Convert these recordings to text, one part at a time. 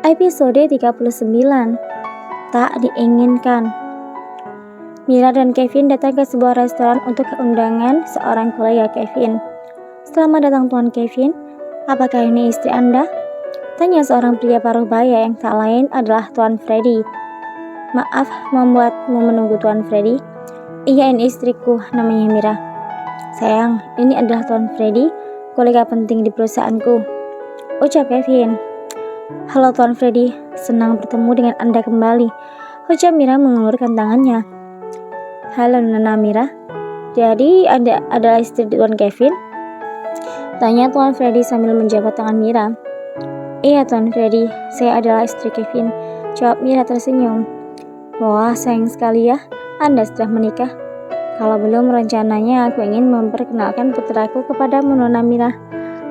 Episode 39. Tak diinginkan. Mira dan Kevin datang ke sebuah restoran untuk undangan seorang kolega Kevin. "Selamat datang Tuan Kevin. Apakah ini istri Anda?" tanya seorang pria paruh baya yang tak lain adalah Tuan Freddy. "Maaf membuatmu menunggu Tuan Freddy." "Iya, ini istriku, namanya Mira." "Sayang, ini adalah Tuan Freddy, kolega penting di perusahaanku," ucap Kevin. "Halo Tuan Freddy, senang bertemu dengan Anda kembali," ucap Mira mengulurkan tangannya. "Halo Nona Mira, jadi Anda adalah istri Tuan Kevin?" tanya Tuan Freddy sambil menjabat tangan Mira. "Iya Tuan Freddy, saya adalah istri Kevin," jawab Mira tersenyum. "Wah, sayang sekali ya, Anda sudah menikah. Kalau belum, rencananya aku ingin memperkenalkan putraku kepadamu Nona Mira,"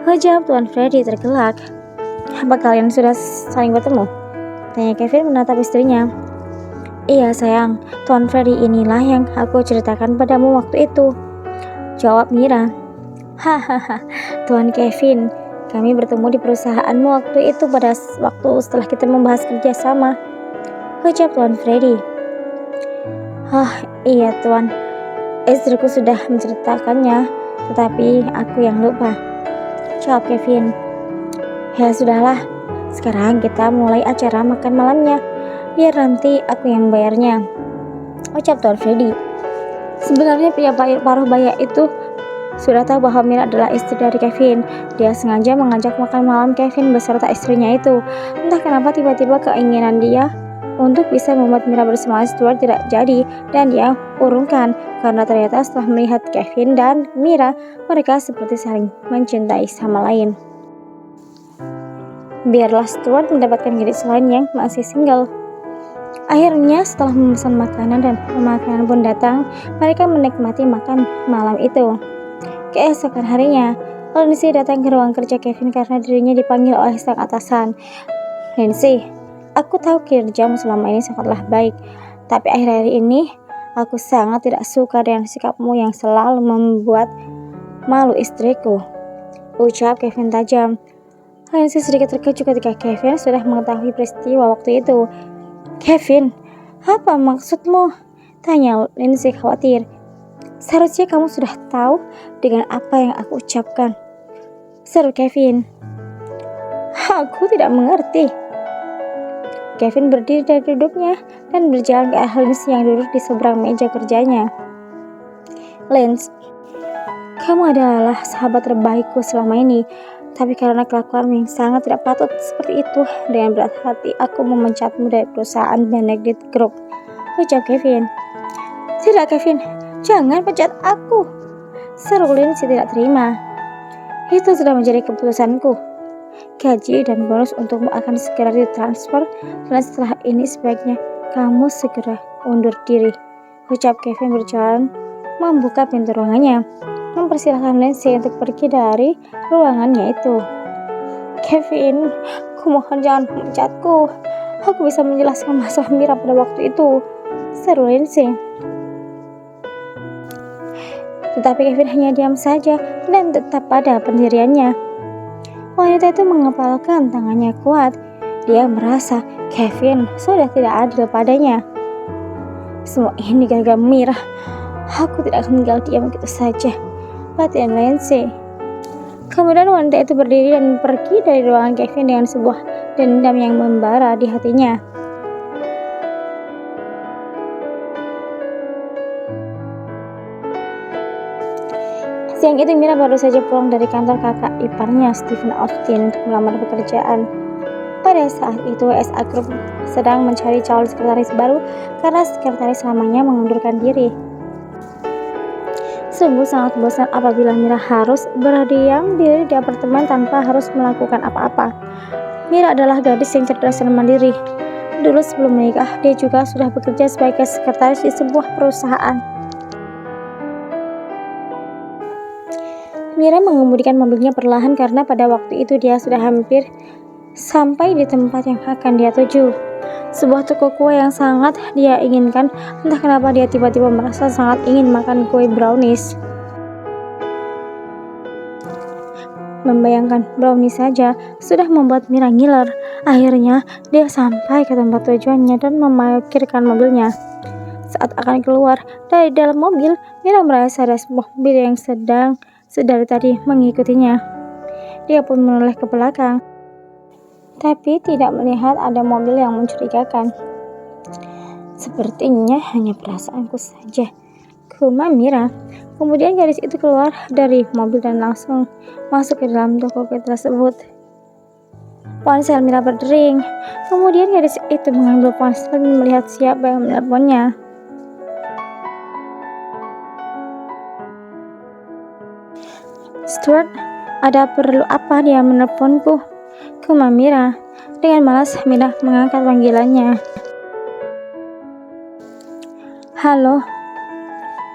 ucap Tuan Freddy tergelak. "Apa kalian sudah saling bertemu?" tanya Kevin menatap istrinya. "Iya sayang, Tuan Freddy inilah yang aku ceritakan padamu waktu itu," jawab Mira. "Hahaha, Tuan Kevin, kami bertemu di perusahaanmu waktu itu pada waktu setelah kita membahas kerjasama," ucap Tuan Freddy. "Oh iya Tuan, istriku sudah menceritakannya, tetapi aku yang lupa," jawab Kevin. "Ya sudahlah, sekarang kita mulai acara makan malamnya. Biar nanti aku yang membayarnya," ucap Tuan Freddy. Sebenarnya pria paruh baya itu sudah tahu bahwa Mira adalah istri dari Kevin. Dia sengaja mengajak makan malam Kevin beserta istrinya itu. Entah kenapa tiba-tiba keinginan dia untuk bisa membuat Mira bersama Stuart tidak jadi, dan dia urungkan karena ternyata setelah melihat Kevin dan Mira, mereka seperti saling mencintai sama lain. Biarlah Stuart mendapatkan gadis lain yang masih single. Akhirnya setelah memesan makanan dan makanan pun datang, mereka menikmati makan malam itu. Keesokan harinya, Lindsay datang ke ruang kerja Kevin karena dirinya dipanggil oleh sang atasan. "Lindsay, aku tahu kinerjamu selama ini sangatlah baik, tapi akhir-akhir ini aku sangat tidak suka dengan sikapmu yang selalu membuat malu istriku," ucap Kevin tajam. Lindsay sedikit terkejut ketika Kevin sudah mengetahui peristiwa waktu itu. "Kevin, apa maksudmu?" tanya Lindsay khawatir. "Seharusnya kamu sudah tahu dengan apa yang aku ucapkan," seru Kevin. "Aku tidak mengerti." Kevin berdiri dari duduknya dan berjalan ke arah Lindsay yang duduk di seberang meja kerjanya. "Lindsay, kamu adalah sahabat terbaikku selama ini. Tapi karena kelakuanmu yang sangat tidak patut seperti itu, dengan berat hati aku memecatmu dari perusahaan Benedict Group," ucap Kevin. "Tidak Kevin, jangan pecat aku," seru Lindsay tidak terima. "Itu sudah menjadi keputusanku. Gaji dan bonus untukmu akan segera ditransfer, dan setelah ini sebaiknya kamu segera undur diri," ucap Kevin berjalan membuka pintu ruangannya, mempersilahkan Lindsay untuk pergi dari ruangannya itu. "Kevin, kumohon jangan mencatku. Aku bisa menjelaskan masalah Mira pada waktu itu," seru Lindsay. Tetapi Kevin hanya diam saja dan tetap pada pendiriannya. Wanita itu mengepalkan tangannya kuat. Dia merasa Kevin sudah tidak adil padanya. "Semua ini gara-gara Mira. Aku tidak akan tinggal diam begitu saja," batin Lindsay. Kemudian wanita itu berdiri dan pergi dari ruangan Kevin dengan sebuah dendam yang membara di hatinya. Siang itu Mira baru saja pulang dari kantor kakak iparnya Stephen Austin untuk melamar pekerjaan. Pada saat itu WSA Group sedang mencari calon sekretaris baru karena sekretaris lamanya mengundurkan diri. Sungguh sangat bosan apabila Mira harus berdiam diri di apartemen tanpa harus melakukan apa-apa. Mira adalah gadis yang cerdas dan mandiri. Dulu sebelum menikah, dia juga sudah bekerja sebagai sekretaris di sebuah perusahaan. Mira mengemudikan mobilnya perlahan karena pada waktu itu dia sudah hampir sampai di tempat yang akan dia tuju. Sebuah toko kue yang sangat dia inginkan. Entah kenapa dia tiba-tiba merasa sangat ingin makan kue brownies. Membayangkan brownie saja sudah membuat Mira ngiler. Akhirnya dia sampai ke tempat tujuannya dan memarkirkan mobilnya. Saat akan keluar dari dalam mobil, Mira merasa ada sebuah mobil yang sedari tadi mengikutinya. Dia pun menoleh ke belakang, tapi tidak melihat ada mobil yang mencurigakan. Sepertinya hanya perasaanku saja, gumam Mira. Kemudian gadis itu keluar dari mobil dan langsung masuk ke dalam toko kue tersebut. Ponsel Mira berdering. Kemudian gadis itu mengambil ponsel dan melihat siapa yang menelponnya. Stuart, ada perlu apa dia menelponku? Gumam Mira. Dengan malas Mira mengangkat panggilannya.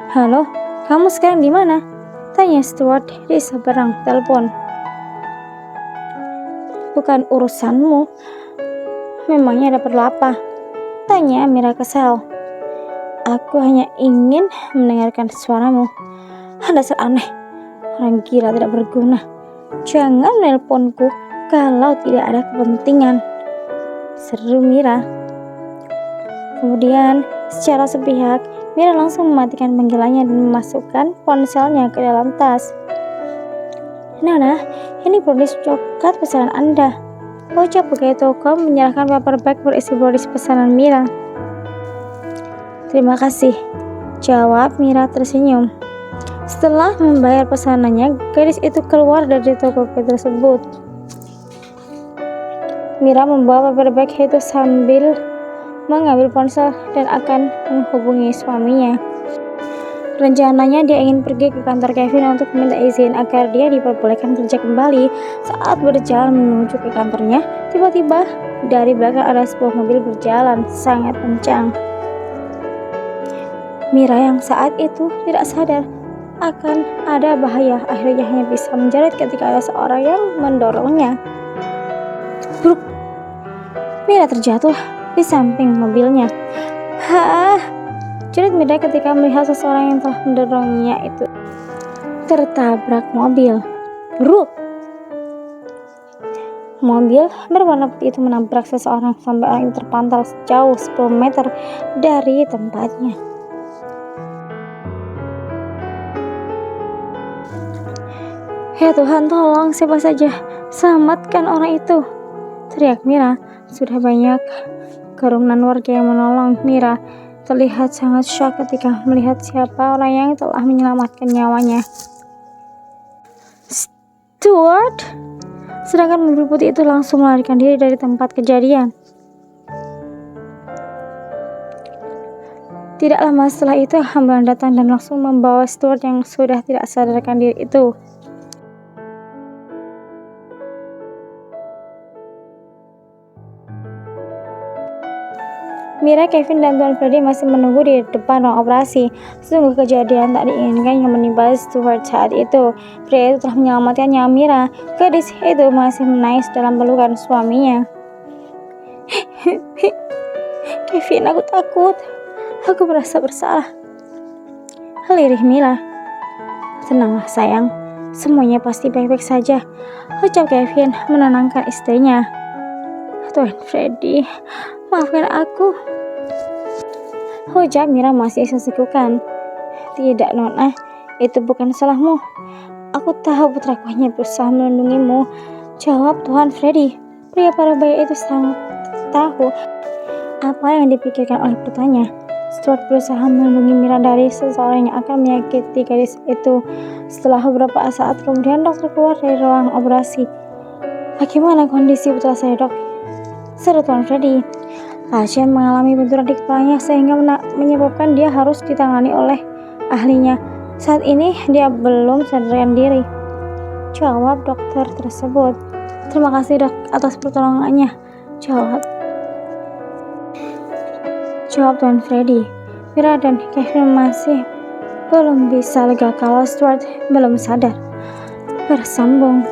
Halo, kamu sekarang di mana? Tanya Stuart di seberang telepon. Bukan urusanmu. Memangnya ada perlu apa? Tanya Mira kesal. Aku hanya ingin mendengarkan suaramu. Dasar aneh, orang gila tidak berguna. Jangan menelponku kalau tidak ada kepentingan, seru Mira. Kemudian secara sepihak Mira langsung mematikan panggilannya dan memasukkan ponselnya ke dalam tas. Nana, ini brownies coklat pesanan Anda. Ucap pegawai toko menyerahkan paper bag berisi brownies pesanan Mira. Terima kasih, jawab Mira tersenyum. Setelah membayar pesanannya, gadis itu keluar dari toko kue tersebut. Mira membawa paper bag itu sambil mengambil ponsel dan akan menghubungi suaminya. Rencananya dia ingin pergi ke kantor Kevin untuk minta izin agar dia diperbolehkan kerja kembali. Saat berjalan menuju ke kantornya, tiba-tiba dari belakang ada sebuah mobil berjalan sangat kencang. Mira yang saat itu tidak sadar akan ada bahaya akhirnya hanya bisa menjerit ketika ada seorang yang mendorongnya. Bruk! Mira terjatuh di samping mobilnya. Jerit Mira ketika melihat seseorang yang telah mendorongnya itu tertabrak mobil. Bruk! Mobil berwarna putih itu menabrak seseorang sampai orang itu terpantal sejauh 10 meter dari tempatnya. Ya Tuhan, tolong siapa saja, selamatkan orang itu, teriak Mira. Sudah banyak kerumunan warga yang menolong. Mira terlihat sangat syok ketika melihat siapa orang yang telah menyelamatkan nyawanya. Stuart! Sedangkan mobil putih itu langsung melarikan diri dari tempat kejadian. Tidak lama setelah itu, ambulan datang dan langsung membawa Stuart yang sudah tidak sadarkan diri itu. Mira, Kevin, dan Tuan Freddy masih menunggu di depan ruang operasi. Sungguh kejadian tak diinginkan yang menimpa Stuart saat itu. Pria itu telah menyelamatkan nyawa Mira. Gadis itu masih menangis dalam pelukan suaminya. Kevin, aku takut. Aku merasa bersalah, lirih Mira. Tenanglah sayang, semuanya pasti baik-baik saja, ucap Kevin menenangkan istrinya. Tuan Freddy, maafkan aku, ucap Mira masih sesikukan. Tidak Nona, itu bukan salahmu. Aku tahu putraku hanya berusaha melindungimu, jawab Tuan Freddy. Pria parubaya itu sangat tahu apa yang dipikirkan oleh putranya. Stuart berusaha melindungi Mira dari seseorang yang akan menyakiti gadis itu. Setelah beberapa saat kemudian dokter keluar dari ruang operasi. Bagaimana kondisi putra saya, Dok? Seru Tuan Freddy. Pasien mengalami benturan di kepalanya sehingga menyebabkan dia harus ditangani oleh ahlinya. Saat ini dia belum sadarkan diri, jawab dokter tersebut. Terima kasih Dok atas pertolongannya, jawab Tuan Freddy. Mira dan Kevin masih belum bisa lega kalau Stuart belum sadar. Bersambung.